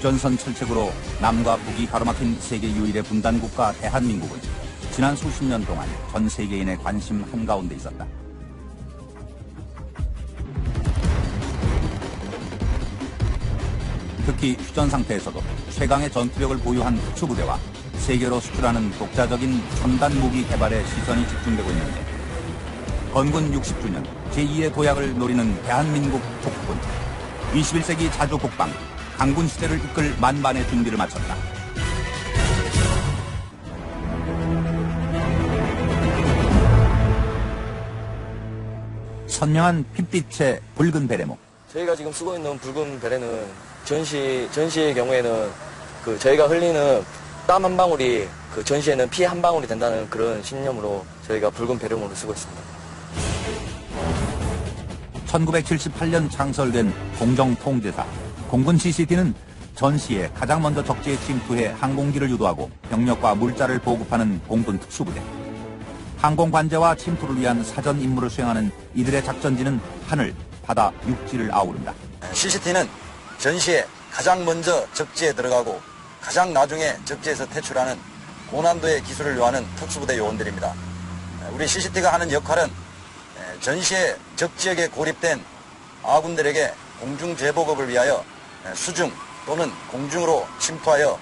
휴전선 철책으로 남과 북이 가로막힌 세계 유일의 분단 국가 대한민국은 지난 수십 년 동안 전 세계인의 관심 한가운데 있었다. 특히 휴전 상태에서도 최강의 전투력을 보유한 특수부대와 세계로 수출하는 독자적인 첨단 무기 개발에 시선이 집중되고 있는데, 건군 60주년 제2의 도약을 노리는 대한민국 북군, 21세기 자주 국방, 강군 시대를 이끌 만반의 준비를 마쳤다. 선명한 핏빛의 붉은 베레모. 저희가 지금 쓰고 있는 붉은 베레는 전시의 경우에는 저희가 흘리는 땀 한 방울이 전시에는 피 한 방울이 된다는 그런 신념으로 저희가 붉은 베레모를 쓰고 있습니다. 1978년 창설된 공정통제사 공군 CCT는 전시에 가장 먼저 적지에 침투해 항공기를 유도하고 병력과 물자를 보급하는 공군 특수부대. 항공 관제와 침투를 위한 사전 임무를 수행하는 이들의 작전지는 하늘, 바다, 육지를 아우른다. CCT는 전시에 가장 먼저 적지에 들어가고 가장 나중에 적지에서 퇴출하는 고난도의 기술을 요하는 특수부대 요원들입니다. 우리 CCT가 하는 역할은 전시에 적지역에 고립된 아군들에게 공중 재보급을 위하여 수중 또는 공중으로 침투하여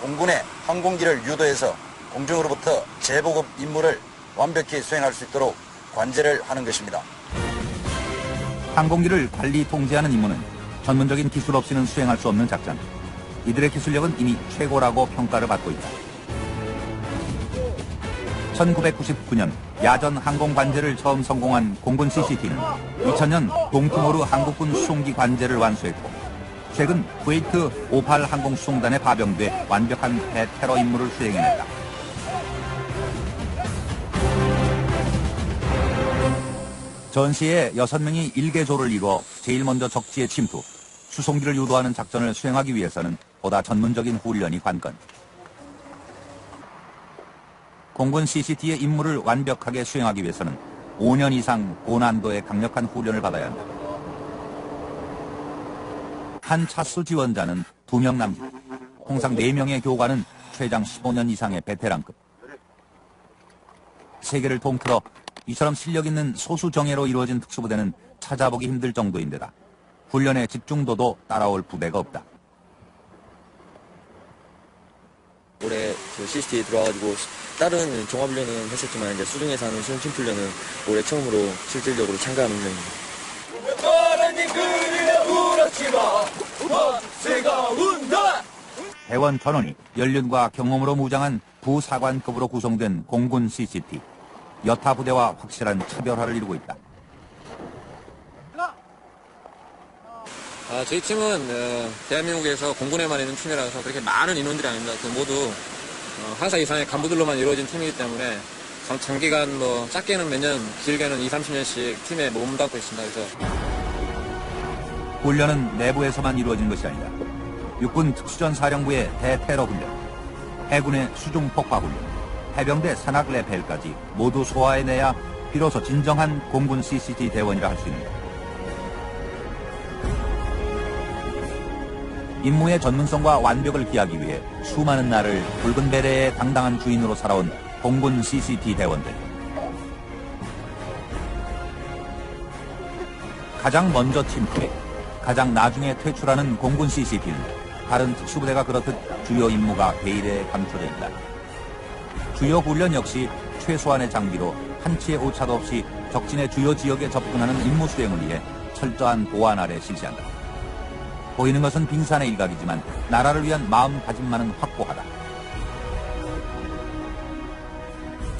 공군의 항공기를 유도해서 공중으로부터 재보급 임무를 완벽히 수행할 수 있도록 관제를 하는 것입니다. 항공기를 관리 통제하는 임무는 전문적인 기술 없이는 수행할 수 없는 작전. 이들의 기술력은 이미 최고라고 평가를 받고 있다. 1999년 야전 항공 관제를 처음 성공한 공군 CCT는 2000년 동티모르 한국군 수송기 관제를 완수했고, 최근 쿠웨이트 58 항공 수송단에 파병돼 완벽한 대테러 임무를 수행해냈다. 전시에 6명이 1개조를 이뤄 제일 먼저 적지에 침투, 수송기를 유도하는 작전을 수행하기 위해서는 보다 전문적인 훈련이 관건. 공군 CCT의 임무를 완벽하게 수행하기 위해서는 5년 이상 고난도의 강력한 훈련을 받아야 한다. 한 차수 지원자는 2명 남짓, 홍상 4명의 교관은 최장 15년 이상의 베테랑급. 세계를 통틀어 이처럼 실력 있는 소수 정예로 이루어진 특수부대는 찾아보기 힘들 정도인데다 훈련의 집중도도 따라올 부대가 없다. 올해 CCT 들어와가지고 다른 종합훈련은 했었지만 이제 수중에서 하는 수중 침투훈련은 올해 처음으로 실질적으로 참가하는 훈련입니다. 대원 전원이 연륜과 경험으로 무장한 부사관급으로 구성된 공군 CCT. 여타 부대와 확실한 차별화를 이루고 있다. 저희 팀은 대한민국에서 공군에만 있는 팀이라서 그렇게 많은 인원들이 아닙니다. 모두 하사 이상의 간부들로만 이루어진 팀이기 때문에 장기간 짧게는 몇 년, 길게는 20-30년씩 팀에 몸담고 있습니다. 그래서 훈련은 내부에서만 이루어진 것이 아니다. 육군 특수전사령부의 대테러 훈련, 해군의 수중 폭파 훈련, 해병대 산악 레벨까지 모두 소화해내야 비로소 진정한 공군 CCT 대원이라 할 수 있는다. 임무의 전문성과 완벽을 기하기 위해 수많은 날을 붉은 베레의 당당한 주인으로 살아온 공군 CCT 대원들. 가장 먼저 침투해 가장 나중에 퇴출하는 공군 CCT는 다른 특수부대가 그렇듯 주요 임무가 베일에 감춰져 있다. 주요 훈련 역시 최소한의 장비로 한치의 오차도 없이 적진의 주요 지역에 접근하는 임무 수행을 위해 철저한 보안 아래 실시한다. 보이는 것은 빙산의 일각이지만 나라를 위한 마음가짐만은 확고하다.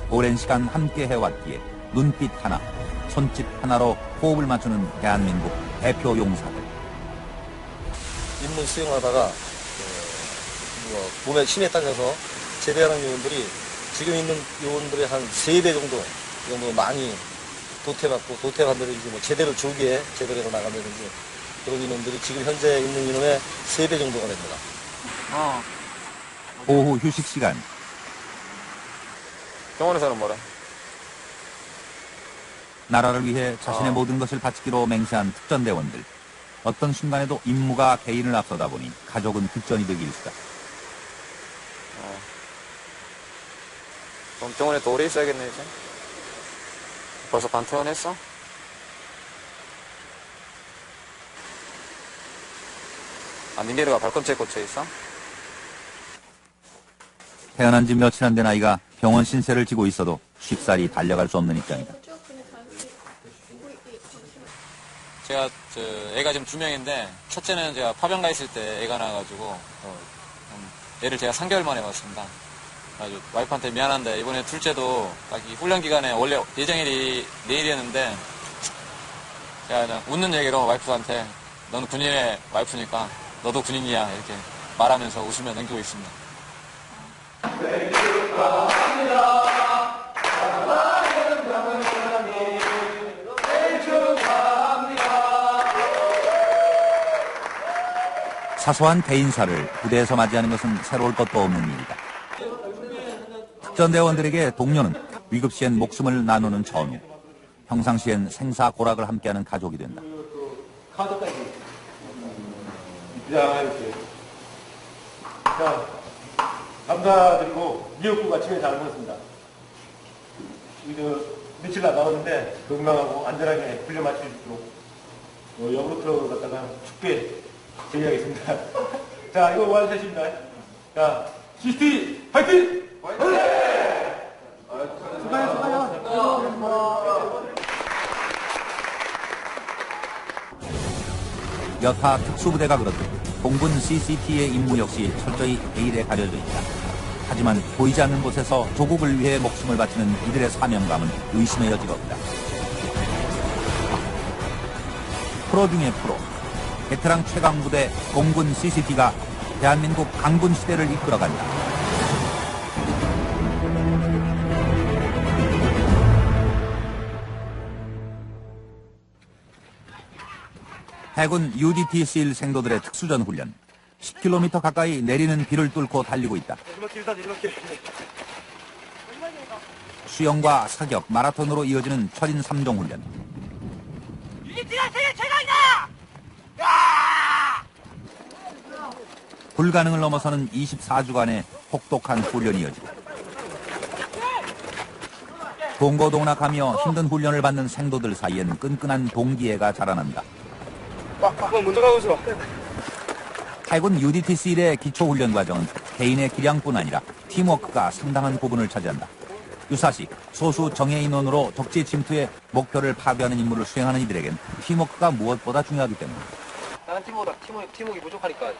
오랜 시간 함께 해왔기에 눈빛 하나, 손짓 하나로 호흡을 맞추는 대한민국 대표 용사들. 임무 수행하다가 몸에 힘에 딸려서 제대하는 요원들이 지금 있는 요원들의 한 3배 정도 많이 도태받고, 도태받는 데는 제대로 조기에 제대로 해서 나간다든지 그런 인원들이 지금 현재 있는 인원의 3배 정도가 됩니다. 오후 휴식 시간. 병원에서는 뭐라? 나라를 위해 자신의 모든 것을 바치기로 맹세한 특전대원들. 어떤 순간에도 임무가 개인을 앞서다 보니 가족은 득전이 되기 일쑤다. 그럼 병원에 또 오래 있어야겠네, 이제. 벌써 반퇴원했어? 아, 닌게르가 발꿈치에 꽂혀 있어? 태어난 지 며칠 안 된 아이가 병원 신세를 지고 있어도 쉽사리 달려갈 수 없는 입장이다. 제가 애가 지금 2명인데 첫째는 제가 파병 가 있을 때 애가 나와가지고 애를 제가 3개월 만에 봤습니다. 아주 와이프한테 미안한데 이번에 둘째도 딱 이 훈련 기간에 원래 예정일이 내일이었는데 제가 그냥 웃는 얘기로 와이프한테 너는 군인의 와이프니까 너도 군인이야 이렇게 말하면서 웃으며 넘기고 있습니다. 사소한 대인사를 부대에서 맞이하는 것은 새로울 것도 없는 일이다. 특전대원들에게 동료는 위급 시엔 목숨을 나누는 전우, 평상시엔 생사고락을 함께하는 가족이 된다. 카드까지 이렇게. 자, 감사드리고 미역국 아침에 잘 먹었습니다. 며칠 나가는데 건강하고 안전하게 훈련 마칠 수 있도록 영루트로 갔다가 춥게 제의하겠습니다. 자, 이거 완수했습니다. 자, CCT 파이팅! 여타 특수부대가 그렇듯 공군 CCT의 임무 역시 철저히 베일에 가려져 있다. 하지만 보이지 않는 곳에서 조국을 위해 목숨을 바치는 이들의 사명감은 의심의 여지가 없다. 프로 중의 프로, 베테랑 최강부대 공군 CCT가 대한민국 강군 시대를 이끌어간다. 해군 UDT-SEAL 생도들의 특수전 훈련. 10km 가까이 내리는 비를 뚫고 달리고 있다. 수영과 사격, 마라톤으로 이어지는 철인 3종 훈련. UDT가 세계 최강이다! 불가능을 넘어서는 24주간의 혹독한 훈련이 이어지고 동고동락하며 힘든 훈련을 받는 생도들 사이엔 끈끈한 동기애가 자라난다. 먼저 가보세요. 해군 UDT-SEAL의 기초훈련 과정은 개인의 기량뿐 아니라 팀워크가 상당한 부분을 차지한다. 유사시 소수 정예 인원으로 적지 침투의 목표를 파괴하는 임무를 수행하는 이들에겐 팀워크가 무엇보다 중요하기 때문이다. 다른 팀보다 팀워크가 부족하니까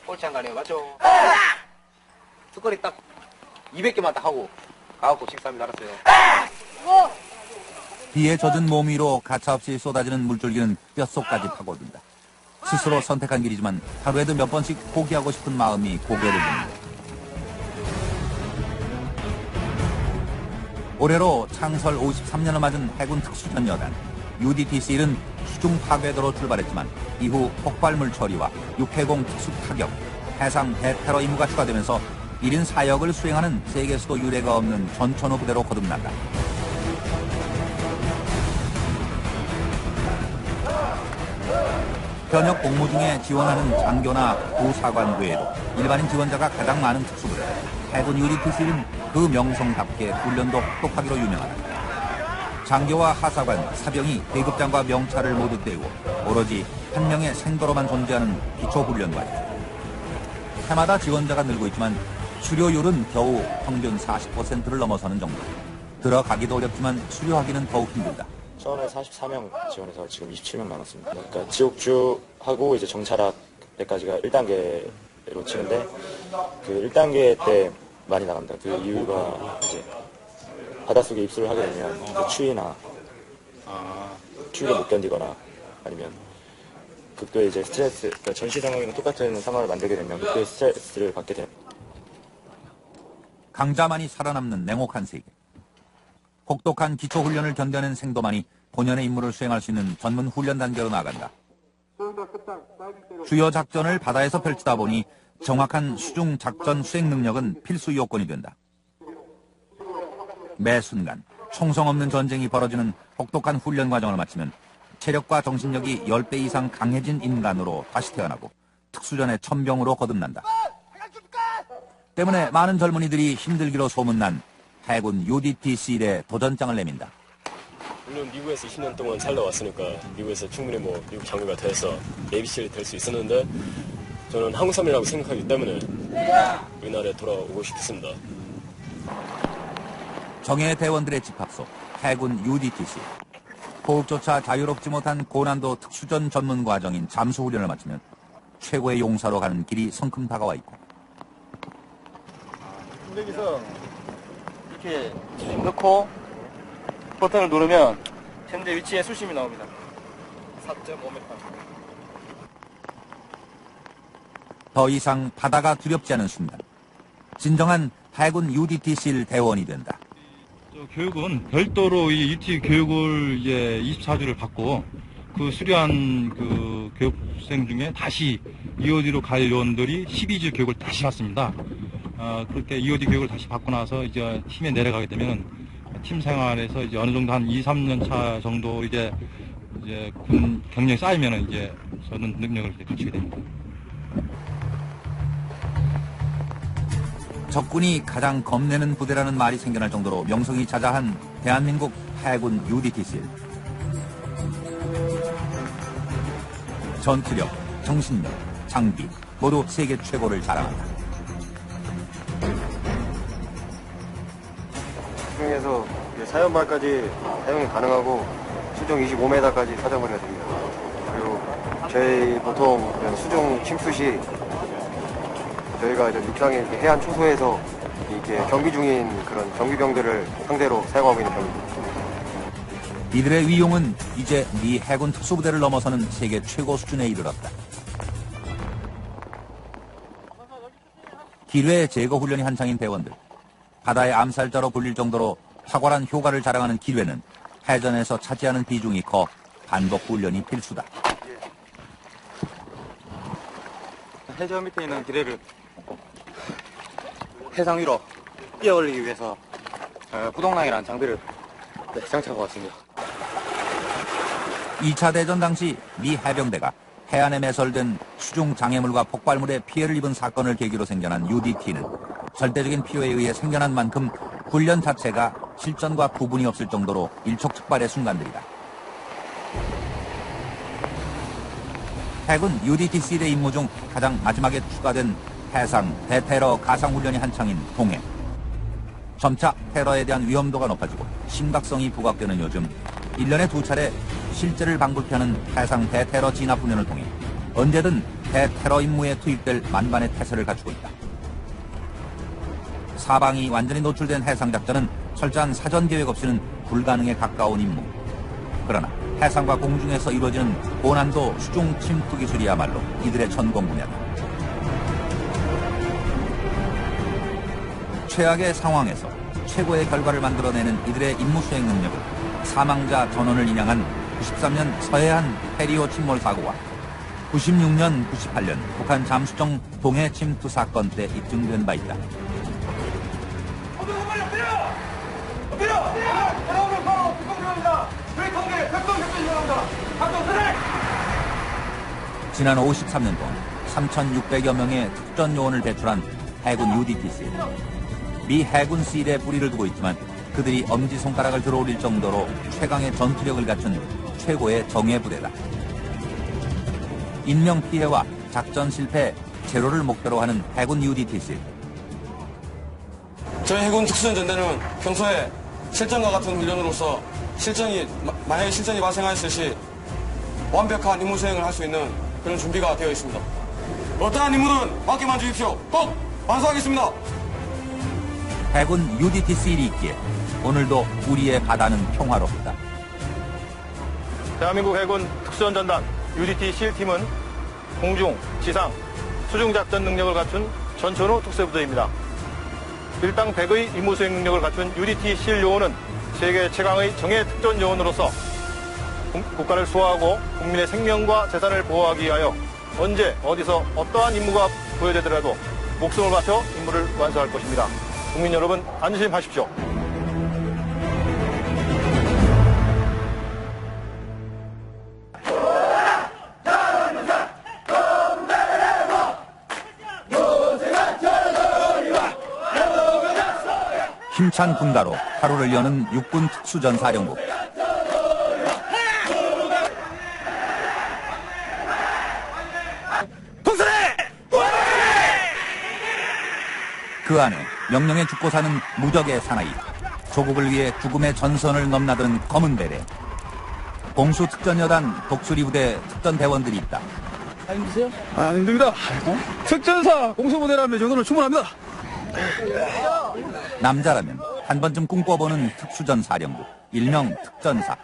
꼴찌 안 가네요. 맞죠? 특거리 딱 200개만 딱 하고 가갖고 식사합니다. 알았어요. 비에 젖은 몸 위로 가차없이 쏟아지는 물줄기는 뼛속까지 파고든다. 스스로 선택한 길이지만 하루에도 몇 번씩 포기하고 싶은 마음이 고개를 듭니다. 올해로 창설 53년을 맞은 해군 특수전여단 UDT-SEAL은 수중 파괴도로 출발했지만 이후 폭발물 처리와 육해공 특수 타격, 해상 대테러 임무가 추가되면서 1인 4역을 수행하는 세계에서도 유례가 없는 전천후 부대로 거듭난다. 현역 복무 중에 지원하는 장교나 부사관 외에도 일반인 지원자가 가장 많은 특수부대 해군 UDT-SEAL은 그 명성답게 훈련도 혹독하기로 유명하다. 장교와 하사관, 사병이 계급장과 명찰을 모두 떼고 오로지 한 명의 생도로만 존재하는 기초훈련 과정. 해마다 지원자가 늘고 있지만 수료율은 겨우 평균 40%를 넘어서는 정도. 들어가기도 어렵지만 수료하기는 더욱 힘들다. 처음에 44명 지원해서 지금 27명 남았습니다. 그러니까 지옥주하고 이제 정찰학 때까지가 1단계로 치는데 그 1단계 때 많이 나갑니다. 그 이유가 이제 바닷속에 입수를 하게 되면 그 추위나 추위를 못 견디거나 아니면 극도의 이제 스트레스, 그러니까 전시 상황이랑 똑같은 상황을 만들게 되면 극도의 스트레스를 받게 됩니다. 강자만이 살아남는 냉혹한 세계. 혹독한 기초훈련을 견뎌낸 생도만이 본연의 임무를 수행할 수 있는 전문 훈련 단계로 나아간다. 주요 작전을 바다에서 펼치다 보니 정확한 수중 작전 수행 능력은 필수 요건이 된다. 매 순간 총성 없는 전쟁이 벌어지는 혹독한 훈련 과정을 마치면 체력과 정신력이 10배 이상 강해진 인간으로 다시 태어나고 특수전의 천병으로 거듭난다. 때문에 많은 젊은이들이 힘들기로 소문난 해군 UDT-C일에 도전장을 내민다. 물론 미국에서 20년 동안 살아왔으니까 미국에서 충분히 미국 장교가 돼서 네이비실이 될 수 있었는데 저는 한국 사람이라고 생각하기 때문에 우리나라에 돌아오고 싶습니다. 정예 대원들의 집합소 해군 UDT-C. 호흡조차 자유롭지 못한 고난도 특수전 전문 과정인 잠수훈련을 마치면 최고의 용사로 가는 길이 성큼 다가와 있고 여기서 이렇게 넣고 버튼을 누르면 현재 위치에 수심이 나옵니다. 4.5m. 더 이상 바다가 두렵지 않은 순간 진정한 해군 UDT-C일 대원이 된다. 교육은 별도로 이 UT 교육을 이제 24주를 받고 그 수료한 그 교육생 중에 다시 EOD로 갈 요원들이 12주 교육을 다시 받습니다. 그렇게 EOD 교육을 다시 받고 나서 이제 팀에 내려가게 되면 팀 생활에서 이제 어느 정도 한 2, 3년 차 정도 이제 군 경력이 쌓이면은 이제 저는 능력을 이제 갖추게 됩니다. 적군이 가장 겁내는 부대라는 말이 생겨날 정도로 명성이 자자한 대한민국 해군 UDT-C. 전투력, 정신력, 장비 모두 세계 최고를 자랑한다. 수중에서 사연발까지 사용이 가능하고 수중 25m까지 사정거리가 됩니다. 그리고 저희 보통 수중 침투 시 저희가 이제 육상의 해안 초소에서 이렇게 경비 중인 그런 경비병들을 상대로 사용하고 있는 병입니다. 이들의 위용은 이제 미 해군 특수부대를 넘어서는 세계 최고 수준에 이르렀다. 기뢰 제거 훈련이 한창인 대원들. 바다의 암살자로 불릴 정도로 탁월한 효과를 자랑하는 기뢰는 해전에서 차지하는 비중이 커 반복 훈련이 필수다. 해저 밑에 있는 기뢰를 해상 위로 뛰어 올리기 위해서 부동랑이라는 장비를 장착하고 왔습니다. 2차 대전 당시 미 해병대가 해안에 매설된 수중 장애물과 폭발물에 피해를 입은 사건을 계기로 생겨난 UDT는 절대적인 필요에 의해 생겨난 만큼 훈련 자체가 실전과 구분이 없을 정도로 일촉즉발의 순간들이다. 해군 UDT-C의 임무 중 가장 마지막에 추가된 해상 대테러 가상훈련이 한창인 동해. 점차 테러에 대한 위험도가 높아지고 심각성이 부각되는 요즘 1년에 2차례 실제를 방불케 하는 해상 대테러 진압훈련을 통해 언제든 대테러 임무에 투입될 만반의 태세를 갖추고 있다. 사방이 완전히 노출된 해상작전은 철저한 사전 계획 없이는 불가능에 가까운 임무. 그러나 해상과 공중에서 이루어지는 고난도 수중 침투 기술이야말로 이들의 전공 분야다. 최악의 상황에서 최고의 결과를 만들어내는 이들의 임무 수행 능력은 사망자 전원을 인양한 93년 서해안 페리오 침몰 사고와 96년, 98년 북한 잠수정 동해 침투 사건 때 입증된 바 있다. 지난 53년 동안 3,600여 명의 특전 요원을 배출한 해군 UDT-C. 미 해군 C일에 뿌리를 두고 있지만 그들이 엄지손가락을 들어올릴 정도로 최강의 전투력을 갖춘 최고의 정예부대다. 인명피해와 작전 실패 제로를 목표로 하는 해군 UDT-C. 저희 해군 특수전대는 평소에 실전과 같은 훈련으로서 만약에 실전이 발생하였을 시 완벽한 임무 수행을 할 수 있는 그런 준비가 되어 있습니다. 어떠한 임무든 맡겨만 주십시오. 꼭 완수하겠습니다. 해군 UDT-C일이 있기에 오늘도 우리의 바다는 평화롭다. 대한민국 해군 특수전전단 UDT-C 팀은 공중, 지상, 수중작전 능력을 갖춘 전천후 특수부대입니다. 일당 100의 임무 수행 능력을 갖춘 UDT-C 요원은 세계 최강의 정예 특전 요원으로서 국가를 수호하고 국민의 생명과 재산을 보호하기 위하여 언제 어디서 어떠한 임무가 부여되더라도 목숨을 바쳐 임무를 완수할 것입니다. 국민 여러분 안심하십시오. 힘찬 군가로 하루를 여는 육군 특수전사령부. 그 안에 명령에 죽고 사는 무적의 사나이, 조국을 위해 죽음의 전선을 넘나드는 검은 베레, 공수특전여단 독수리부대 특전대원들이 있다. 힘드세요? 안 힘듭니다. 특전사 공수부대라면 정도는 충분합니다. 남자라면 한 번쯤 꿈꿔보는 특수전사령부, 일명 특전사.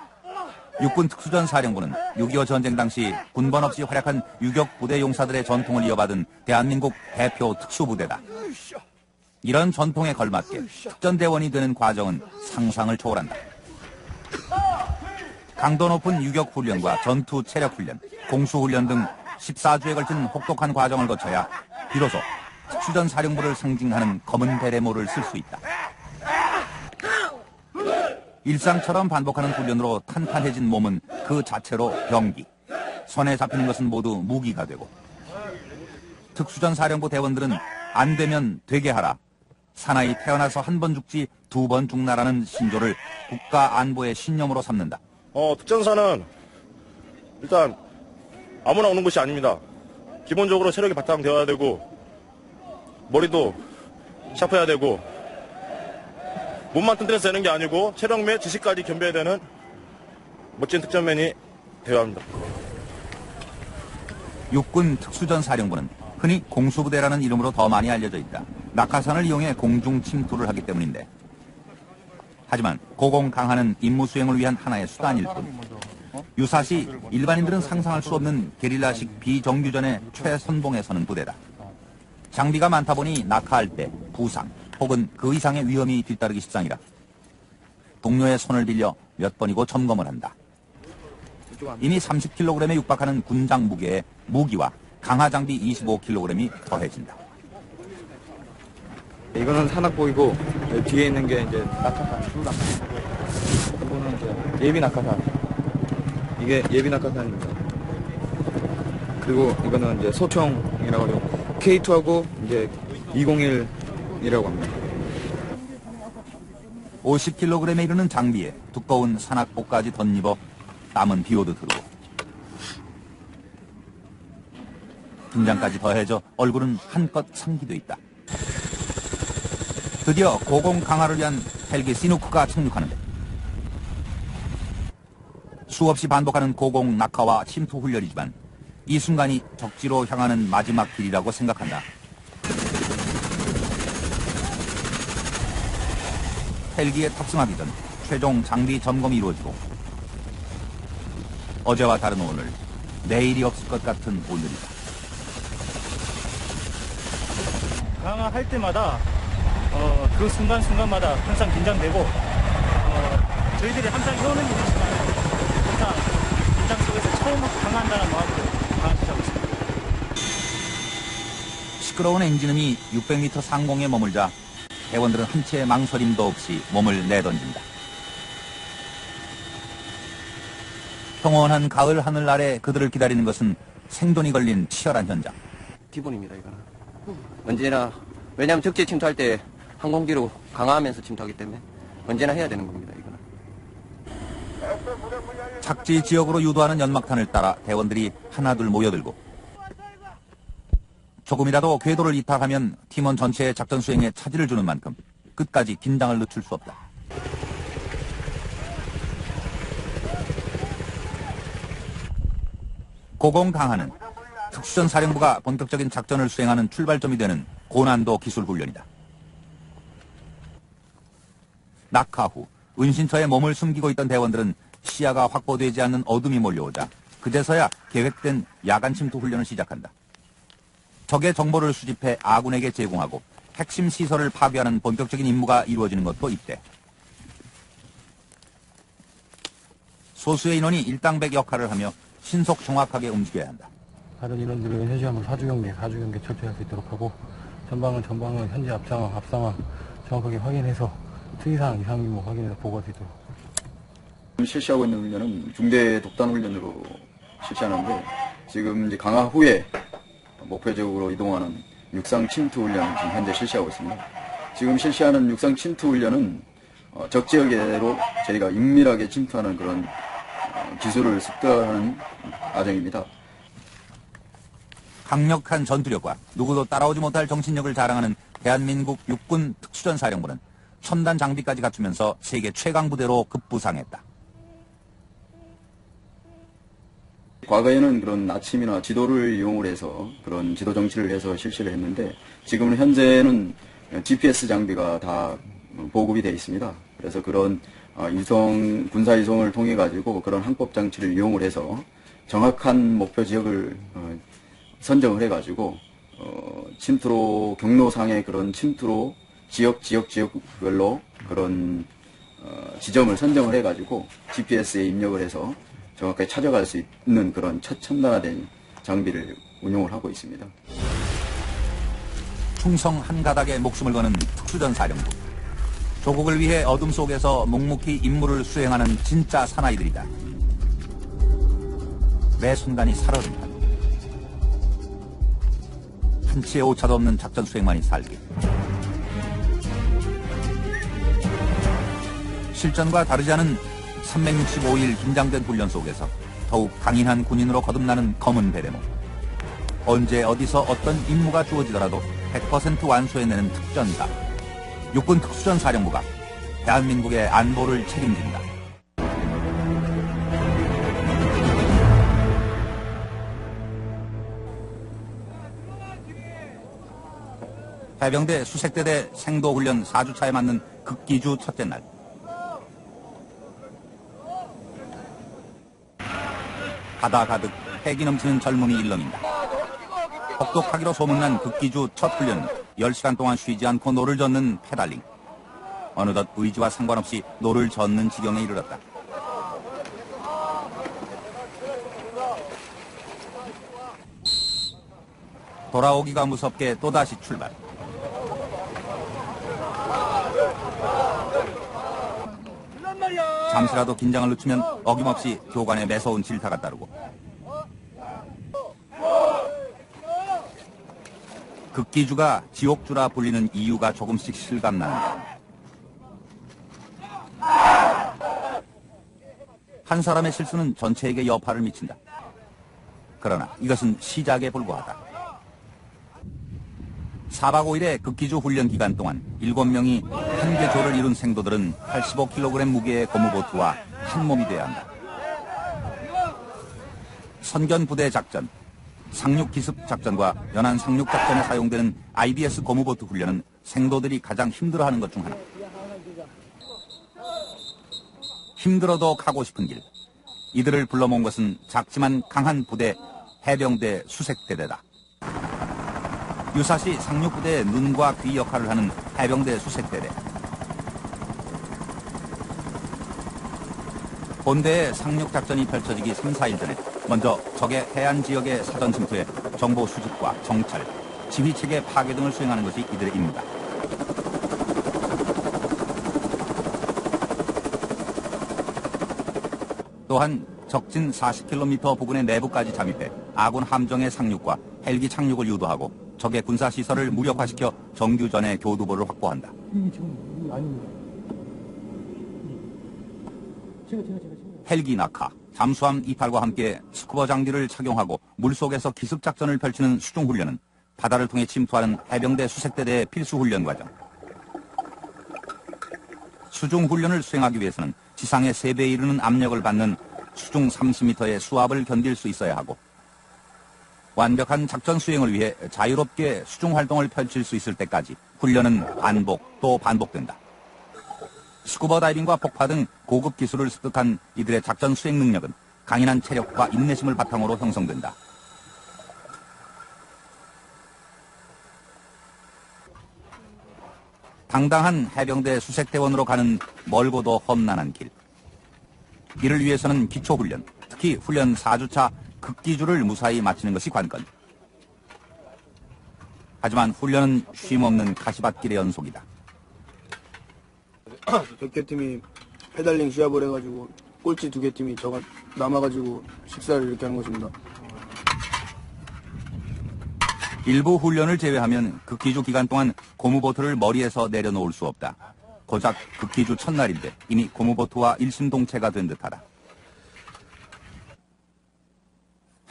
육군 특수전사령부는 6.25 전쟁 당시 군번 없이 활약한 유격 부대 용사들의 전통을 이어받은 대한민국 대표 특수부대다. 이런 전통에 걸맞게 특전대원이 되는 과정은 상상을 초월한다. 강도 높은 유격훈련과 전투 체력훈련, 공수훈련 등 14주에 걸친 혹독한 과정을 거쳐야 비로소 특수전사령부를 상징하는 검은 베레모를 쓸 수 있다. 일상처럼 반복하는 훈련으로 탄탄해진 몸은 그 자체로 병기, 손에 잡히는 것은 모두 무기가 되고, 특수전사령부 대원들은 안 되면 되게 하라, 사나이 태어나서 한 번 죽지 2번 죽나라는 신조를 국가 안보의 신념으로 삼는다. 특전사는 일단 아무나 오는 것이 아닙니다. 기본적으로 체력이 바탕되어야 되고, 머리도 샤프해야 되고, 몸만 튼튼해서 되는 게 아니고 체력 및 지식까지 겸비해야 되는 멋진 특전맨이 되어야 합니다. 육군 특수전사령부는 흔히 공수부대라는 이름으로 더 많이 알려져 있다. 낙하산을 이용해 공중 침투를 하기 때문인데, 하지만 고공 강화는 임무 수행을 위한 하나의 수단일 뿐, 유사시 일반인들은 상상할 수 없는 게릴라식 비정규전의 최선봉에 서는 부대다. 장비가 많다 보니 낙하할 때 부상 혹은 그 이상의 위험이 뒤따르기 십상이라 동료의 손을 빌려 몇 번이고 점검을 한다. 이미 30kg에 육박하는 군장 무게에 무기와 강화 장비 25kg이 더해진다. 이거는 산악복이고 뒤에 있는 게 이제 낙하산, 이거는 이제 예비 낙하산. 이게 예비 낙하산입니다. 그리고 이거는 이제 소총이라고 하고 K2하고 이제 201이라고 합니다. 50kg에 이르는 장비에 두꺼운 산악복까지 덧입어 땀은 비오듯 흐르고, 긴장까지 더해져 얼굴은 한껏 상기돼 있다. 드디어 고공 강화를 위한 헬기 시누크가 착륙하는데, 수없이 반복하는 고공 낙하와 침투 훈련이지만 이 순간이 적지로 향하는 마지막 길이라고 생각한다. 헬기에 탑승하기 전 최종 장비 점검이 이루어지고, 어제와 다른 오늘, 내일이 없을 것 같은 오늘이다. 강화할 때마다 그 순간순간마다 항상 긴장되고, 저희들이 항상 이러는 일이지만 항상 긴장 속에서 처음 강화한다는 마음으로 강화시키고 있습니다. 시끄러운 엔진음이 600m 상공에 머물자 대원들은 한 채의 망설임도 없이 몸을 내던진다. 평온한 가을 하늘 아래 그들을 기다리는 것은 생존이 걸린 치열한 현장. 기본입니다, 이거는. 언제나, 왜냐하면 적재 침투할 때 항공기로 강화하면서 침투하기 때문에 언제나 해야 되는 겁니다, 이거는. 착지 지역으로 유도하는 연막탄을 따라 대원들이 하나둘 모여들고, 조금이라도 궤도를 이탈하면 팀원 전체의 작전 수행에 차질을 주는 만큼 끝까지 긴장을 늦출 수 없다. 고공 강화는 특수전사령부가 본격적인 작전을 수행하는 출발점이 되는 고난도 기술 훈련이다. 낙하 후 은신처에 몸을 숨기고 있던 대원들은 시야가 확보되지 않는 어둠이 몰려오자 그제서야 계획된 야간 침투 훈련을 시작한다. 적의 정보를 수집해 아군에게 제공하고 핵심 시설을 파괴하는 본격적인 임무가 이루어지는 것도 이때. 소수의 인원이 일당백 역할을 하며 신속 정확하게 움직여야 한다. 다른 인원들은 현시하면 사주경계 철저히 할 수 있도록 하고, 전방은 현재 앞상황 정확하게 확인해서 특이사항 이상 임무 확인해서 보고할 수 있도록. 실시하고 있는 훈련은 중대 독단 훈련으로 실시하는데, 지금 이제 강화 후에 목표적으로 이동하는 육상 침투 훈련을 지금 현재 실시하고 있습니다. 지금 실시하는 육상 침투 훈련은 적지역으로 저희가 은밀하게 침투하는 그런 기술을 습득하는 과정입니다. 강력한 전투력과 누구도 따라오지 못할 정신력을 자랑하는 대한민국 육군 특수전사령부는 첨단 장비까지 갖추면서 세계 최강 부대로 급부상했다. 과거에는 그런 나침이나 지도를 이용을 해서 그런 지도 정치를 해서 실시를 했는데 지금은 현재는 GPS 장비가 다 보급이 되어 있습니다. 그래서 그런 군사 이송을 통해 가지고 그런 항법 장치를 이용을 해서 정확한 목표 지역을 선정을 해 가지고 침투로 경로상의 그런 침투로 지역별로 그런 지점을 선정을 해 가지고 GPS에 입력을 해서 정확하게 찾아갈 수 있는 그런 첨단화된 장비를 운용을 하고 있습니다. 충성 한 가닥에 목숨을 거는 특수전사령부. 조국을 위해 어둠 속에서 묵묵히 임무를 수행하는 진짜 사나이들이다. 매 순간이 살얼음이다. 한치의 오차도 없는 작전 수행만이 살기. 실전과 다르지 않은 365일 긴장된 훈련 속에서 더욱 강인한 군인으로 거듭나는 검은 베레모. 언제 어디서 어떤 임무가 주어지더라도 100% 완수해내는 특전사. 육군 특수전사령부가 대한민국의 안보를 책임진다. 해병대 수색대대 생도훈련 4주차에 맞는 극기주 첫째 날. 바다 가득 패기 넘치는 젊음이 일렁인다. 혹독하기로 소문난 극기주 첫 훈련 10시간 동안 쉬지 않고 노를 젓는 페달링. 어느덧 의지와 상관없이 노를 젓는 지경에 이르렀다. 돌아오기가 무섭게 또다시 출발. 잠시라도 긴장을 늦추면 어김없이 교관의 매서운 질타가 따르고 극기주가 지옥주라 불리는 이유가 조금씩 실감난다. 한 사람의 실수는 전체에게 여파를 미친다. 그러나 이것은 시작에 불과하다. 4박 5일의 극기주 훈련 기간 동안 7명이 한 개조를 이룬 생도들은 85kg 무게의 고무보트와 한 몸이 돼야 한다. 선견부대 작전, 상륙기습 작전과 연안 상륙 작전에 사용되는 IBS 고무보트 훈련은 생도들이 가장 힘들어하는 것 중 하나. 힘들어도 가고 싶은 길. 이들을 불러모은 것은 작지만 강한 부대, 해병대 수색대대다. 유사시 상륙부대의 눈과 귀 역할을 하는 해병대 수색대대. 본대의 상륙작전이 펼쳐지기 3, 4일 전에 먼저 적의 해안 지역의 사전 침투에 정보 수집과 정찰, 지휘체계 파괴 등을 수행하는 것이 이들의 임무다. 또한 적진 40km 부근의 내부까지 잠입해 아군 함정의 상륙과 헬기 착륙을 유도하고 적의 군사시설을 무력화시켜 정규전의 교두보를 확보한다. 헬기 낙하, 잠수함 이탈과 함께 스쿠버 장비를 착용하고 물속에서 기습작전을 펼치는 수중훈련은 바다를 통해 침투하는 해병대 수색대대의 필수훈련 과정. 수중훈련을 수행하기 위해서는 지상의 3배에 이르는 압력을 받는 수중 30m의 수압을 견딜 수 있어야 하고 완벽한 작전 수행을 위해 자유롭게 수중 활동을 펼칠 수 있을 때까지 훈련은 반복 또 반복된다. 스쿠버 다이빙과 폭파 등 고급 기술을 습득한 이들의 작전 수행 능력은 강인한 체력과 인내심을 바탕으로 형성된다. 당당한 해병대 수색대원으로 가는 멀고도 험난한 길. 이를 위해서는 기초훈련, 특히 훈련 4주차 극기주를 무사히 마치는 것이 관건. 하지만 훈련은 쉼없는 가시밭길의 연속이다. 몇 개 팀이 페달링 시합을 해가지고 꼴찌 2개 팀이 저가 남아가지고 식사를 이렇게 하는 것입니다. 일부 훈련을 제외하면 극기주 기간 동안 고무보트를 머리에서 내려놓을 수 없다. 고작 극기주 첫날인데 이미 고무보트와 일심동체가 된 듯하다.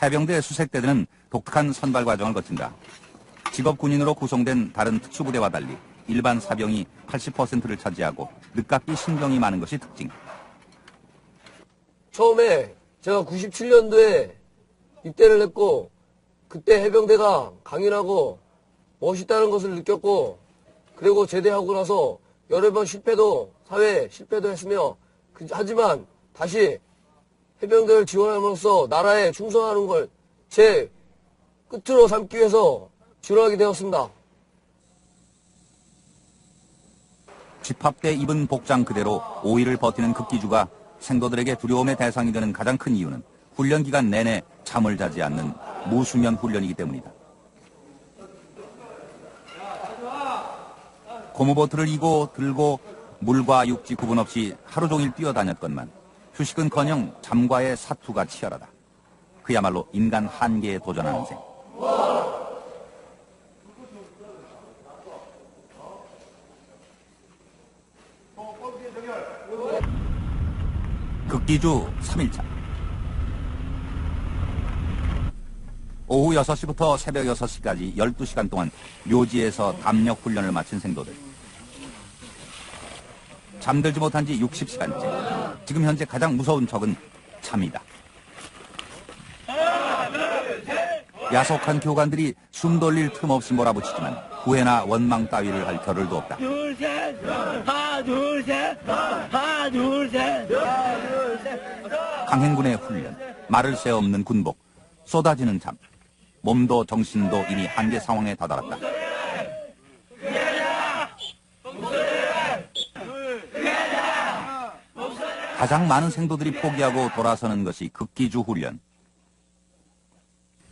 해병대 수색대들은 독특한 선발 과정을 거친다. 직업군인으로 구성된 다른 특수부대와 달리 일반 사병이 80%를 차지하고 늦깎이 신경이 많은 것이 특징. 처음에 제가 97년도에 입대를 했고 그때 해병대가 강인하고 멋있다는 것을 느꼈고 그리고 제대하고 나서 여러 번 실패도 사회 실패도 했으며 하지만 다시 해병대를 지원함으로써 나라에 충성하는 걸 제 끝으로 삼기 위해서 지원하게 되었습니다. 집합 때 입은 복장 그대로 5일을 버티는 극기주가 생도들에게 두려움의 대상이 되는 가장 큰 이유는 훈련 기간 내내 잠을 자지 않는 무수면 훈련이기 때문이다. 고무보트를 이고 들고 물과 육지 구분 없이 하루 종일 뛰어다녔건만 휴식은커녕 잠과의 사투가 치열하다. 그야말로 인간 한계에 도전하는 셈. 극기주 3일차. 오후 6시부터 새벽 6시까지 12시간 동안 묘지에서 담력 훈련을 마친 생도들. 잠들지 못한 지 60시간째. 지금 현재 가장 무서운 적은 잠이다. 야속한 교관들이 숨 돌릴 틈 없이 몰아붙이지만 후회나 원망 따위를 할 겨를도 없다. 둘, 셋, 하나, 둘, 셋, 하나, 둘, 셋, 둘, 셋. 강행군의 훈련, 말을 새 없는 군복, 쏟아지는 잠. 몸도 정신도 이미 한계 상황에 다다랐다. 가장 많은 생도들이 포기하고 돌아서는 것이 극기주 훈련.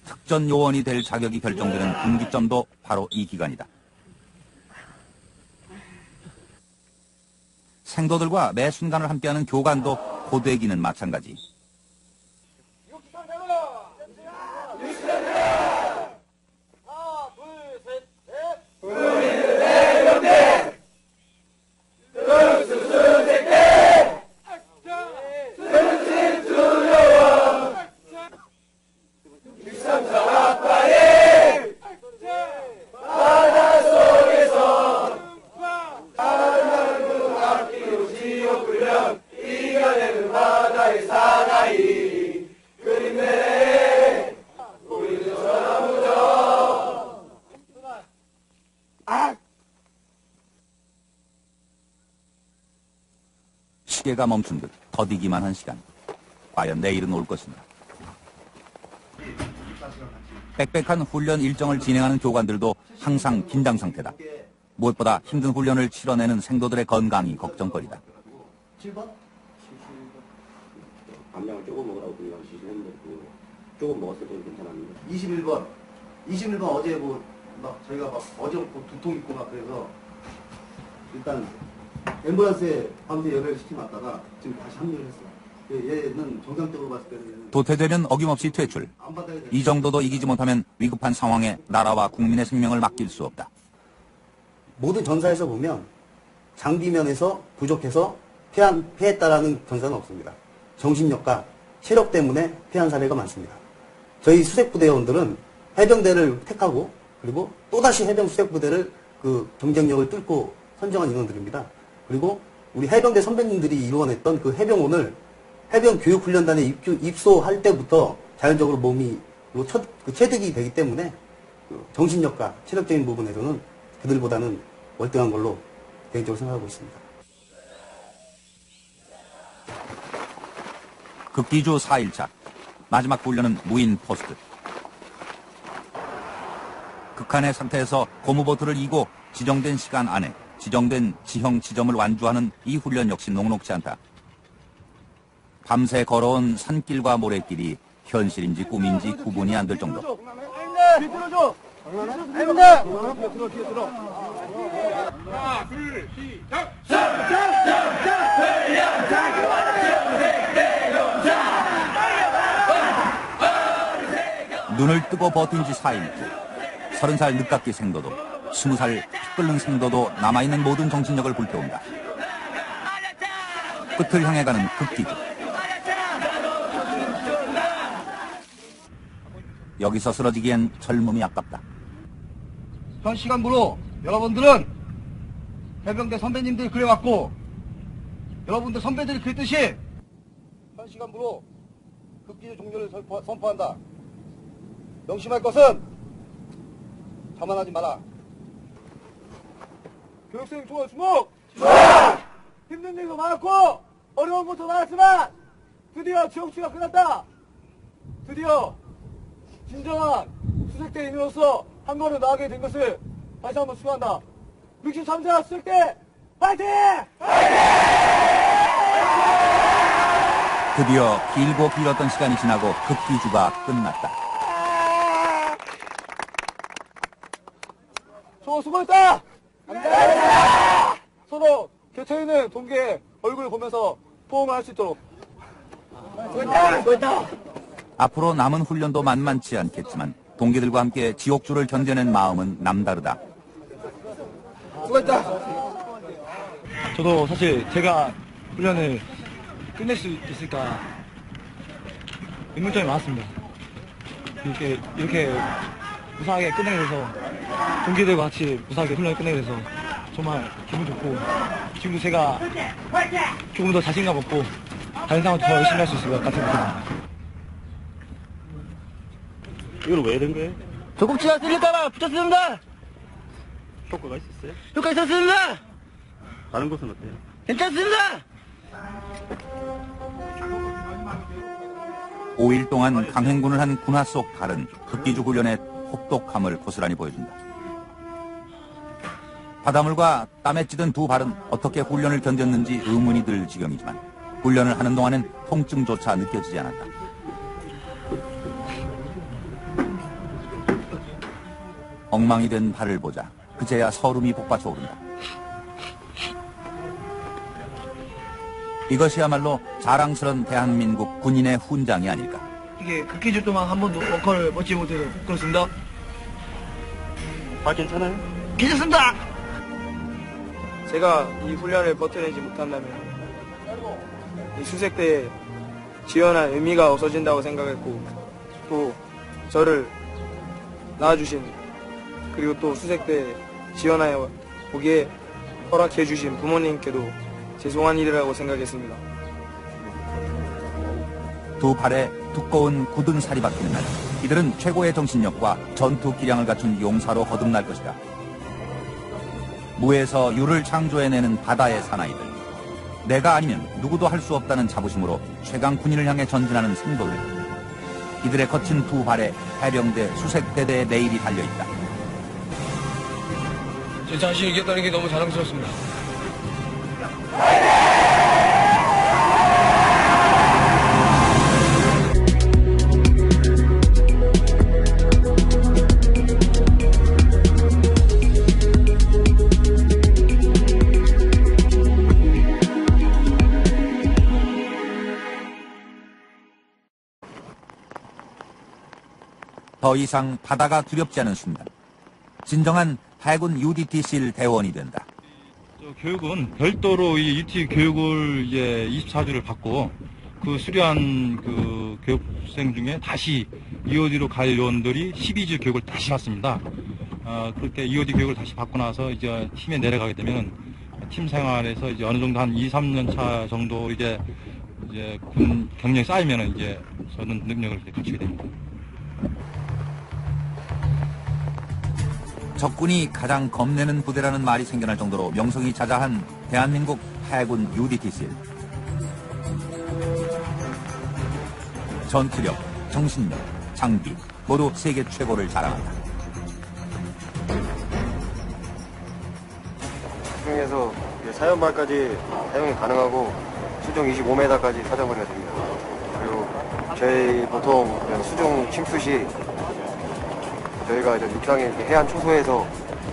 특전 요원이 될 자격이 결정되는 분기점도 바로 이 기간이다. 생도들과 매 순간을 함께하는 교관도 고되기는 마찬가지. 시계가 멈춘 듯 더디기만 한 시간. 과연 내일은 올 것인가. 빽빽한 훈련 일정을 진행하는 교관들도 항상 긴장 상태다. 무엇보다 힘든 훈련을 치러내는 생도들의 건강이 걱정거리다. 7번? 감량을 조금 먹으라고 그냥 지시했는데 조금 먹었을 때는 괜찮았는데 21번 어제 막 저희가 막 어제부터 두통 있고 막 그래서 일단 앰뷸런스에 밤새 열을 시켜놨다가 지금 다시 합류를 했어요. 얘는 정상적으로 봤을 때는 도태되면 어김없이 퇴출. 이 정도도 이기지 못하면 위급한 상황에 나라와 국민의 생명을 맡길 수 없다. 모든 전사에서 보면 장비면에서 부족해서 패했다라는 전사는 없습니다. 정신력과 체력 때문에 패한 사례가 많습니다. 저희 수색부대원들은 해병대를 택하고 그리고 또다시 해병 수색부대를 그 경쟁력을 뚫고 선정한 인원들입니다. 그리고 우리 해병대 선배님들이 이루어냈던 그 해병원을 해병 교육훈련단에 입소할 때부터 자연적으로 몸이 체득이 되기 때문에 정신력과 체력적인 부분에서는 그들보다는 월등한 걸로 개인적으로 생각하고 있습니다. 극기주 4일차. 마지막 훈련은 무인 포스트. 극한의 상태에서 고무보트를 이고 지정된 시간 안에 지정된 지형 지점을 완주하는 이 훈련 역시 녹록지 않다. 밤새 걸어온 산길과 모래길이 현실인지 꿈인지 구분이 안 될 정도. 들어줘! 아닙니다! 들어. 하나, 둘, 시작! 눈을 뜨고 버틴 지 4일째. 30살 늦깎이 생도도, 20살 피 끓는 생도도 남아있는 모든 정신력을 불태운다. 끝을 향해 가는 극기주. 여기서 쓰러지기엔 젊음이 아깝다. 현 시간부로 여러분들은 해병대 선배님들이 그래왔고 여러분들 선배들이 그랬듯이 현 시간부로 극기주 종료를 선포한다. 명심할 것은 자만하지 마라. 교육생 총알 주목! 힘든 일도 많았고 어려운 것도 많았지만 드디어 지옥주가 끝났다. 드디어 진정한 수색대인으로서 한 걸음 나아가게 된 것을 다시 한번 축하한다. 63자 수색대 파이팅! 드디어 길고 길었던 시간이 지나고 극기주가 끝났다. 수고했다! 감사합니다! 서로 곁에 동기의 얼굴을 보면서 포옹을 할 수 있도록. 수고했다! 앞으로 남은 훈련도 만만치 않겠지만 동기들과 함께 지옥주를 견뎌낸 마음은 남다르다. 수고했다! 저도 사실 제가 훈련을 끝낼 수 있을까 의문점이 많았습니다. 이렇게 무사하게 끝내게 돼서 동기들과 같이 무사하게 훈련을 끝내게 돼서 정말 기분 좋고 지금도 제가 조금 더 자신감 얻고 다른 상황도 더 열심히 할 수 있을 것 같은 느낌입니다. 이걸 왜 된 거예요? 조국지가 쓸릴까봐 붙였습니다. 효과가 있었어요? 효과 있었습니다. 다른 곳은 어때요? 괜찮습니다. 5일 동안 강행군을 한 군화 속 달은 극기주 훈련의 혹독함을 고스란히 보여준다. 바닷물과 땀에 찌든 두 발은 어떻게 훈련을 견뎠는지 의문이 들 지경이지만 훈련을 하는 동안엔 통증조차 느껴지지 않았다. 엉망이 된 발을 보자 그제야 서름이 복받쳐 오른다. 이것이야말로 자랑스런 대한민국 군인의 훈장이 아닐까. 이게 극기주 동안 한 번도 워커를 멋지 못해서 그렇습니다. 아, 괜찮아요? 괜찮습니다. 제가 이 훈련을 버텨내지 못한다면 이 수색대에 지원할 의미가 없어진다고 생각했고 또 저를 낳아주신 그리고 또 수색대에 지원하여 오기에 허락해 주신 부모님께도 죄송한 일이라고 생각했습니다. 두 발에 두꺼운 굳은 살이 박히는 날 이들은 최고의 정신력과 전투 기량을 갖춘 용사로 거듭날 것이다. 무에서 유를 창조해내는 바다의 사나이들. 내가 아니면 누구도 할 수 없다는 자부심으로 최강 군인을 향해 전진하는 생도들. 이들의 거친 두 발에 해병대 수색대대의 내일이 달려있다. 제 자신이 이겼다는 게 너무 자랑스럽습니다. 더 이상 바다가 두렵지 않은 순간 진정한 해군 UDTC를 대원이 된다. 교육은 별도로 이 UT 교육을 이제 24주를 받고 그 수료한 그 교육생 중에 다시 EOD로 갈 요원들이 12주 교육을 다시 받습니다. 그렇게 EOD 교육을 다시 받고 나서 이제 팀에 내려가게 되면 팀 생활에서 이제 어느 정도 한 2, 3년 차 정도 이제 군 경력이 쌓이면은 이제 저는 능력을 이제 갖추게 됩니다. 적군이 가장 겁내는 부대라는 말이 생겨날 정도로 명성이 자자한 대한민국 해군 UDTCL. 전투력, 정신력, 장비 모두 세계 최고를 자랑한다. 중에서 사연발까지 사용이 가능하고 수중 25m까지 사정거리가 됩니다. 그리고 저희 보통 수중 침수 시 저희가 이제 육상에 해안 초소에서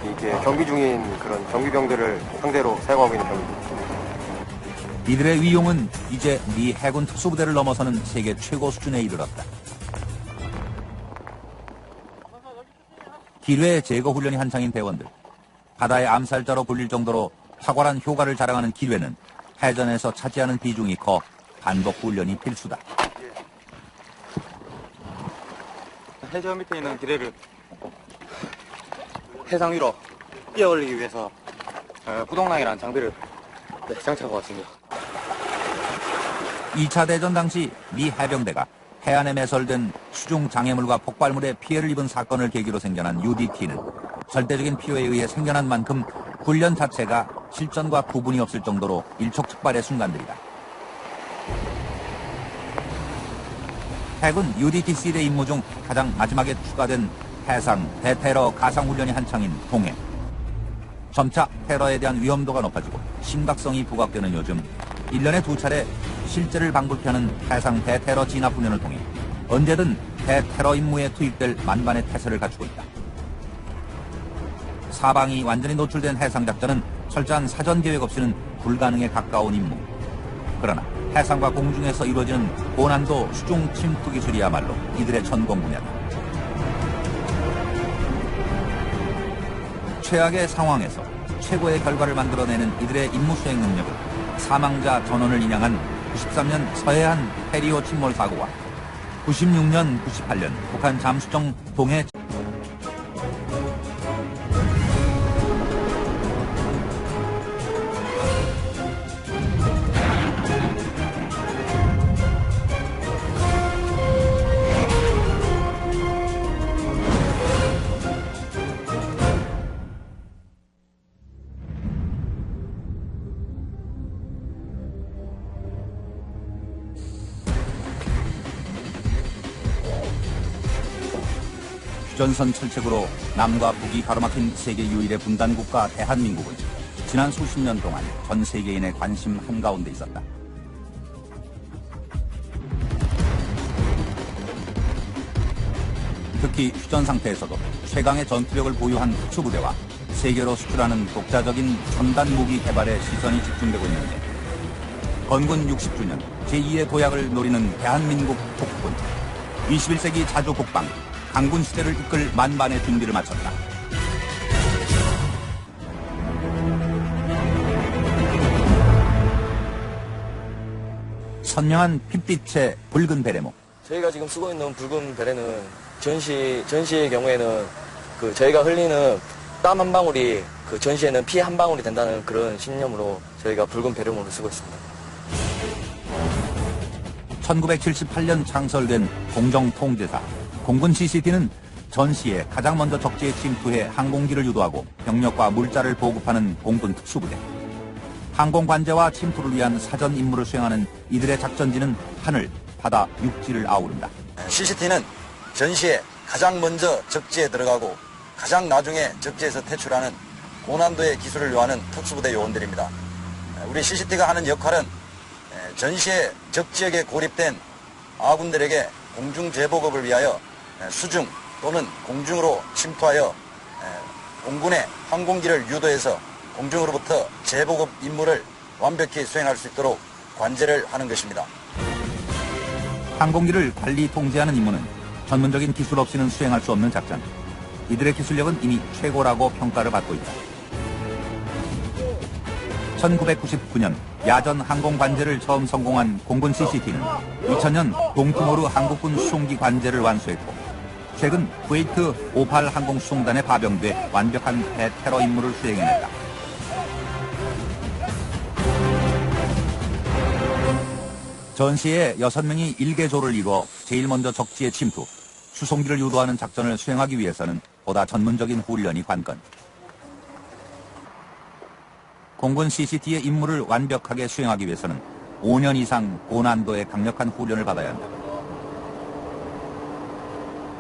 이렇게 경기 중인 그런 경비병들을 상대로 사용하고 있는 병입니다. 이들의 위용은 이제 미 해군 특수부대를 넘어서는 세계 최고 수준에 이르렀다. 기뢰 제거 훈련이 한창인 대원들. 바다의 암살자로 불릴 정도로 탁월한 효과를 자랑하는 기뢰는 해전에서 차지하는 비중이 커 반복 훈련이 필수다. 해저 밑에 있는 기뢰를 해상 위로 뛰어올리기 위해서 구동랑이라는 장비를 장착하고 왔습니다. 2차 대전 당시 미 해병대가 해안에 매설된 수중 장애물과 폭발물에 피해를 입은 사건을 계기로 생겨난 UDT는 절대적인 필요에 의해 생겨난 만큼 훈련 자체가 실전과 구분이 없을 정도로 일촉즉발의 순간들이다. 해군 UDT-C대 임무 중 가장 마지막에 추가된 해상 대테러 가상훈련이 한창인 동해. 점차 테러에 대한 위험도가 높아지고 심각성이 부각되는 요즘 1년에 2차례 실제를 방불케 하는 해상 대테러 진압훈련을 통해 언제든 대테러 임무에 투입될 만반의 태세를 갖추고 있다. 사방이 완전히 노출된 해상작전은 철저한 사전 계획 없이는 불가능에 가까운 임무. 그러나 해상과 공중에서 이루어지는 고난도 수중 침투 기술이야말로 이들의 전공 분야다. 최악의 상황에서 최고의 결과를 만들어내는 이들의 임무 수행 능력을 사망자 전원을 인양한 93년 서해안 해리오 침몰 사고와 96년, 98년 북한 잠수정 동해 휴전선 철책으로 남과 북이 가로막힌 세계 유일의 분단국가 대한민국은 지난 수십 년 동안 전 세계인의 관심 한가운데 있었다. 특히 휴전 상태에서도 최강의 전투력을 보유한 특수부대와 세계로 수출하는 독자적인 첨단 무기 개발에 시선이 집중되고 있는데 건군 60주년 제2의 도약을 노리는 대한민국 국군 21세기 자주 국방 강군 시대를 이끌 만반의 준비를 마쳤다. 선명한 핏빛의 붉은 베레모. 저희가 지금 쓰고 있는 붉은 베레는 전시의 경우에는 저희가 흘리는 땀 한 방울이 전시에는 피 한 방울이 된다는 그런 신념으로 저희가 붉은 베레모를 쓰고 있습니다. 1978년 창설된 공정통제사 공군 CCT는 전시에 가장 먼저 적지에 침투해 항공기를 유도하고 병력과 물자를 보급하는 공군 특수부대. 항공관제와 침투를 위한 사전 임무를 수행하는 이들의 작전지는 하늘, 바다, 육지를 아우른다. CCT는 전시에 가장 먼저 적지에 들어가고 가장 나중에 적지에서 퇴출하는 고난도의 기술을 요하는 특수부대 요원들입니다. 우리 CCT가 하는 역할은 전시에 적지역에 고립된 아군들에게 공중 재보급을 위하여 수중 또는 공중으로 침투하여 공군의 항공기를 유도해서 공중으로부터 재보급 임무를 완벽히 수행할 수 있도록 관제를 하는 것입니다. 항공기를 관리 통제하는 임무는 전문적인 기술 없이는 수행할 수 없는 작전. 이들의 기술력은 이미 최고라고 평가를 받고 있다. 1999년 야전 항공 관제를 처음 성공한 공군 CCT는 2000년 동티모르 한국군 수송기 관제를 완수했고 최근 쿠웨이트 58 항공 수송단에 파병돼 완벽한 대테러 임무를 수행해냈다. 전시에 6명이 일개조를 이루어 제일 먼저 적지에 침투, 수송기를 유도하는 작전을 수행하기 위해서는 보다 전문적인 훈련이 관건. 공군 CCT의 임무를 완벽하게 수행하기 위해서는 5년 이상 고난도의 강력한 훈련을 받아야 한다.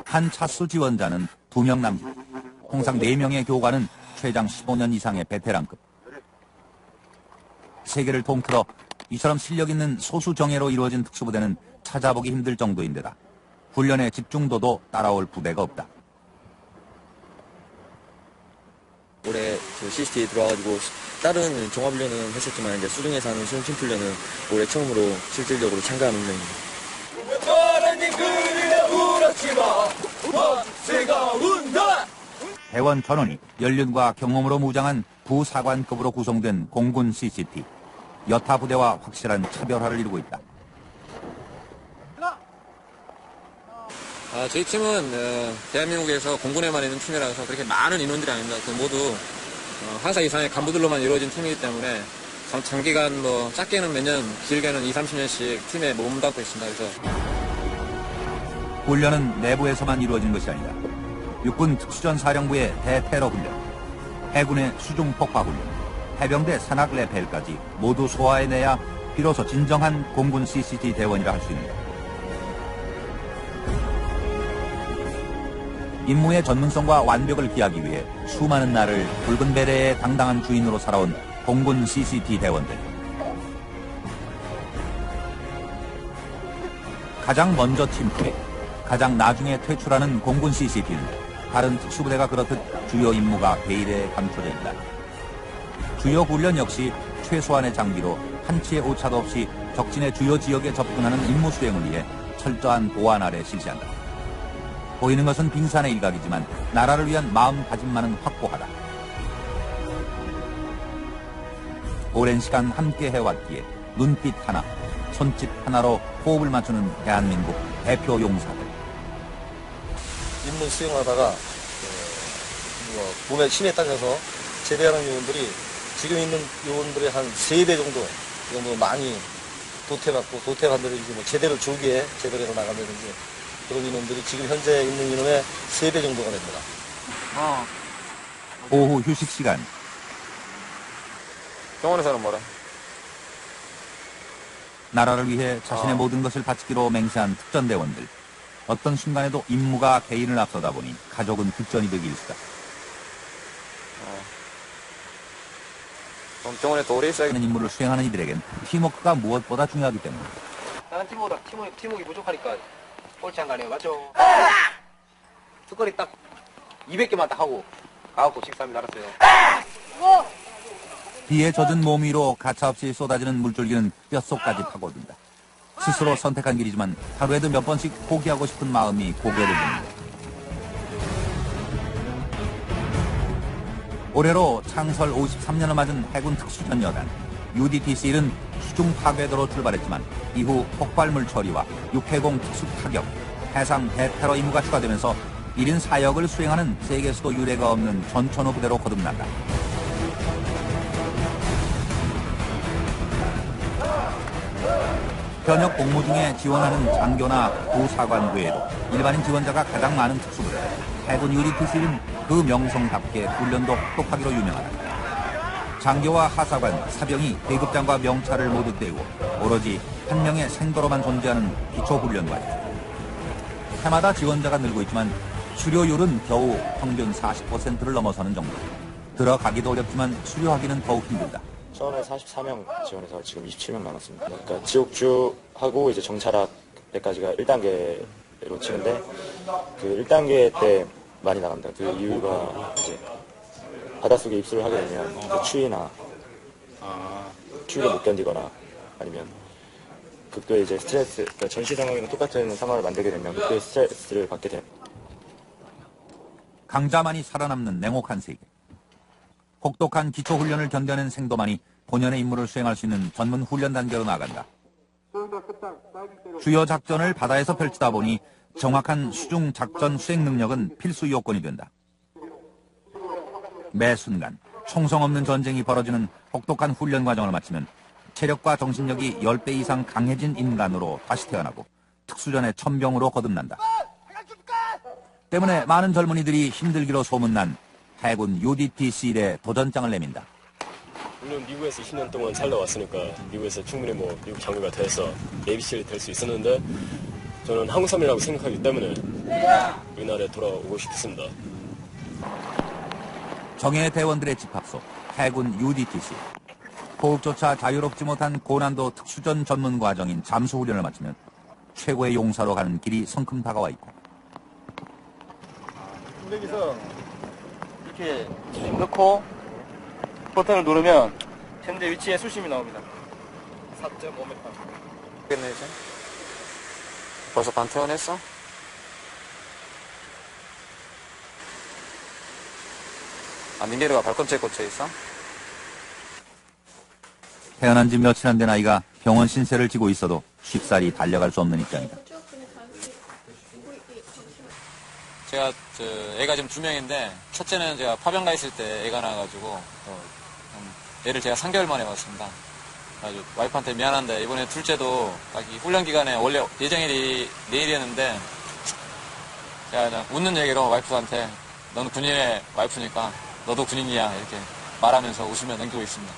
한 차수 지원자는 2명 남짓, 통상 4명의 교관은 최장 15년 이상의 베테랑급. 세계를 통틀어 이처럼 실력 있는 소수 정예로 이루어진 특수부대는 찾아보기 힘들 정도인데다 훈련의 집중도도 따라올 부대가 없다. 올해 CCT 들어와가지고 다른 종합훈련은 했었지만 이제 수중에서 하는 수중 침투훈련은 올해 처음으로 실질적으로 참가하는 훈련입니다. 바람이 그리려 울었지마 와세가 운다 대원 전원이 연륜과 경험으로 무장한 부사관급으로 구성된 공군 CCT. 여타 부대와 확실한 차별화를 이루고 있다. 저희 팀은 대한민국에서 공군에만 있는 팀이라서 그렇게 많은 인원들이 아닙니다. 모두 하사 이상의 간부들로만 이루어진 팀이기 때문에 장기간 짧게는 몇 년, 길게는 20-30년씩 팀에 몸담고 있습니다. 그래서 훈련은 내부에서만 이루어진 것이 아니다. 육군 특수전 사령부의 대테러 훈련, 해군의 수중 폭파 훈련, 해병대 산악 레펠까지 모두 소화해내야 비로소 진정한 공군 CCT 대원이라 할 수 있는다. 임무의 전문성과 완벽을 기하기 위해 수많은 날을 붉은 베레의 당당한 주인으로 살아온 공군 CCT 대원들. 가장 먼저 팀퇴, 가장 나중에 퇴출하는 공군 CCT는 다른 특수부대가 그렇듯 주요 임무가 베일에 감춰져 있다. 주요 훈련 역시 최소한의 장비로 한치의 오차도 없이 적진의 주요 지역에 접근하는 임무 수행을 위해 철저한 보안 아래 실시한다. 보이는 것은 빙산의 일각이지만 나라를 위한 마음가짐만은 확고하다. 오랜 시간 함께 해왔기에 눈빛 하나, 손짓 하나로 호흡을 맞추는 대한민국 대표 용사들. 임무 수행하다가 몸에 힘에 딸려서 제대하는 요원들이 지금 있는 요원들의 한 3배 정도 많이 도태받고 도태반들을 이제 제대를 조기에 제대로 나가면서 그런 인원들이 지금 현재 있는 인원의 3배 정도가 됩니다. 오후 휴식 시간. 병원에서는 뭐래? 나라를 위해 자신의 모든 것을 바치기로 맹세한 특전대원들. 어떤 순간에도 임무가 개인을 앞서다 보니 가족은 득전이 되기 일쑤다. 그럼 병원에 또 오래 있어야 하는 임무를 수행하는 이들에겐 팀워크가 무엇보다 중요하기 때문이다. 다른 팀보다 팀워크 부족하니까 꼴찌 안 가네요. 맞죠? 특거리 딱 200개만 딱 하고 가갖고 식사합니다. 알았어요. 비에 젖은 몸 위로 가차없이 쏟아지는 물줄기는 뼛속까지 파고든다. 스스로 선택한 길이지만 하루에도 몇 번씩 포기하고 싶은 마음이 고개를 듭니다. 올해로 창설 53년을 맞은 해군 특수전여단 UDT-C는 수중 파괴도로 출발했지만 이후 폭발물 처리와 육해공 특수 타격, 해상 대테러 임무가 추가되면서 1인 4역을 수행하는 세계에서도 유례가 없는 전천후 부대로 거듭난다. 현역 공무 중에 지원하는 장교나 부사관 외에도 일반인 지원자가 가장 많은 특수부대 해군 UDT-C는 그 명성답게 훈련도 똑똑하기로 유명하다. 장교와 하사관, 사병이 계급장과 명찰을 모두 떼고 오로지 한 명의 생도로만 존재하는 기초훈련 과정. 해마다 지원자가 늘고 있지만 수료율은 겨우 평균 40%를 넘어서는 정도. 들어가기도 어렵지만 수료하기는 더욱 힘들다. 처음에 44명 지원해서 지금 27명 남았습니다. 그러니까 지옥주하고 이제 정찰학까지가 1단계로 치는데 그 1단계 때 많이 나갑니다. 그 이유가 이제 바닷속에 입수를 하게 되면 이제 추위나 추위를 못 견디거나 아니면 극도의 이제 스트레스, 그러니까 전시 상황이랑 똑같은 상황을 만들게 되면 극도의 스트레스를 받게 됩니다. 강자만이 살아남는 냉혹한 세계. 혹독한 기초훈련을 견뎌낸 생도만이 본연의 임무를 수행할 수 있는 전문 훈련 단계로 나간다. 주요 작전을 바다에서 펼치다 보니 정확한 수중 작전 수행 능력은 필수 요건이 된다. 매 순간 총성 없는 전쟁이 벌어지는 혹독한 훈련 과정을 마치면 체력과 정신력이 10배 이상 강해진 인간으로 다시 태어나고 특수전의 천병으로 거듭난다. 때문에 많은 젊은이들이 힘들기로 소문난 해군 UDT-C에 도전장을 내민다. 물론 미국에서 20년 동안 살다왔으니까 미국에서 충분히 미국 장교가 돼서 네이비실이 될 수 있었는데 저는 한국 사람이라고 생각하기 때문에 우리나라에 돌아오고 싶습니다. 정예 대원들의 집합소 해군 UDT-C. 호흡조차 자유롭지 못한 고난도 특수전 전문 과정인 잠수훈련을 마치면 최고의 용사로 가는 길이 성큼 다가와 있고. 여기서 이렇게 넣고 버튼을 누르면 현재 위치에 수심이 나옵니다. 4.5m. 됐네 이제. 벌써 반 퇴원했어? 아, 민계류가 발꿈치에 꽂혀 있어? 태어난 지 며칠 안 된 아이가 병원 신세를 지고 있어도 쉽사리 달려갈 수 없는 입장이다. 제가 애가 지금 2명인데 첫째는 제가 파병가 있을 때 애가 나와가지고 애를 제가 3개월 만에 왔습니다. 아주 와이프한테 미안한데 이번에 둘째도 딱 이 훈련 기간에 원래 예정일이 내일이었는데 제가 그냥 웃는 얘기로 와이프한테 너는 군인의 와이프니까 너도 군인이야 이렇게 말하면서 웃으며 넘기고 있습니다.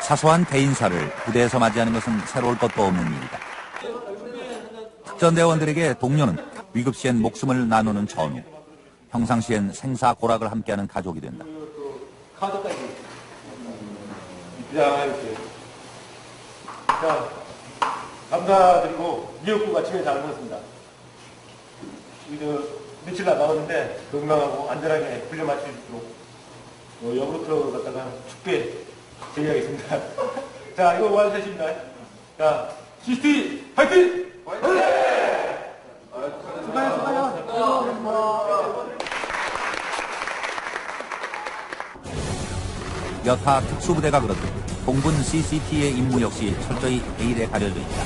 사소한 대인사를 부대에서 맞이하는 것은 새로울 것도 없는 일이다. 특전대원들에게 동료는 위급 시엔 목숨을 나누는 전우, 평상시엔 생사고락을 함께하는 가족이 된다. 카드까지 입장 이렇게. 자, 감사드리고 미역국 아침에 잘 먹었습니다. 며칠 남았는데 건강하고 안전하게 훈련 마칠 수 있도록 영으로 들어갔다가 축배 제의하겠습니다. 자, 이거 완수했습니다. 자, CCT 파이팅! 여타 특수부대가 그렇듯 공군 CCT의 임무 역시 철저히 베일에 가려져 있다.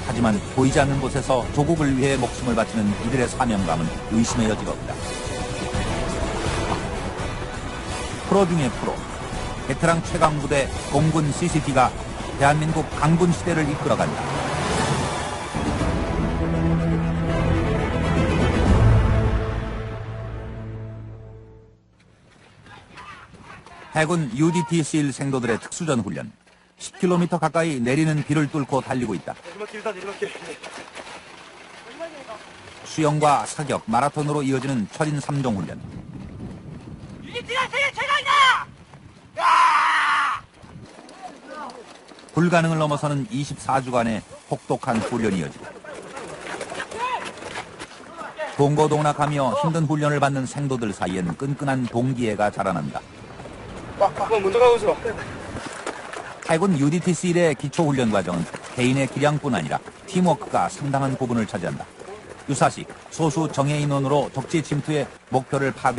하지만 보이지 않는 곳에서 조국을 위해 목숨을 바치는 이들의 사명감은 의심의 여지가 없다. 프로 중의 프로, 베테랑 최강부대 공군 CCT가 대한민국 강군 시대를 이끌어간다. 해군 UDT-SEAL 생도들의 특수전 훈련. 10km 가까이 내리는 비를 뚫고 달리고 있다. 수영과 사격, 마라톤으로 이어지는 철인 3종 훈련. UDT가 세계 최강이다! 불가능을 넘어서는 24주간의 혹독한 훈련이 이어지고 동고동락하며 힘든 훈련을 받는 생도들 사이엔 끈끈한 동기애가 자라난다. 먼저 가보세요. 해군 UDT-SEAL의 기초훈련 과정은 개인의 기량뿐 아니라 팀워크가 상당한 부분을 차지한다. 유사시 소수 정예 인원으로 적지 침투해 목표를 파괴